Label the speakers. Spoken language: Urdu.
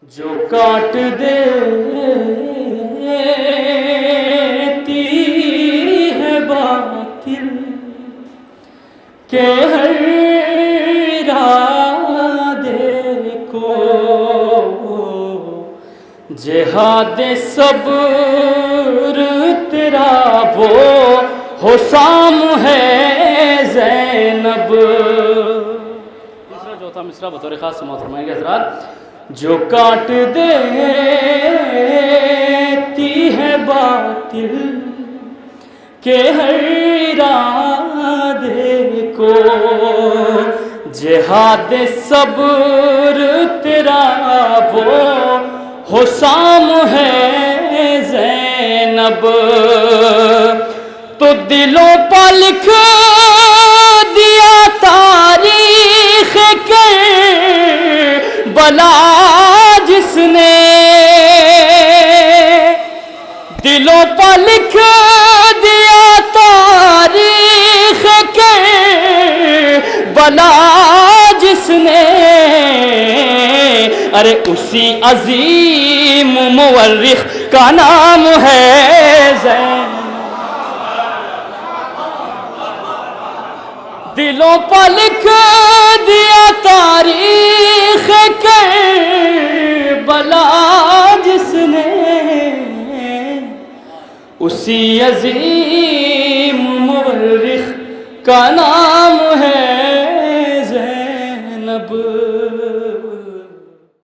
Speaker 1: جو کاٹ دیتی ہے باطل کہ ہر ارادے کو، جہاد صبر تیرا وہ حسام ہے زینب۔ تیسرا چوتھا مصرع بطور خاص سماعت فرمائیں گے حضرات۔ جو کاٹ دیتی ہے باطل کہ ہر ارادے کو، جہاد صبر تیرا وہ حسام ہے زینب۔ تو دلوں پہ لکھ دیا تاریخ کے بلا جس نے، دلوں پہ لکھ دیا تاریخ کے بلا جس نے، ارے اسی عظیم مورخ کا نام ہے زینب۔ دلوں پہ لکھ دیا تاریخ کے بلا جس نے، اسی عظیم مورخ کا نام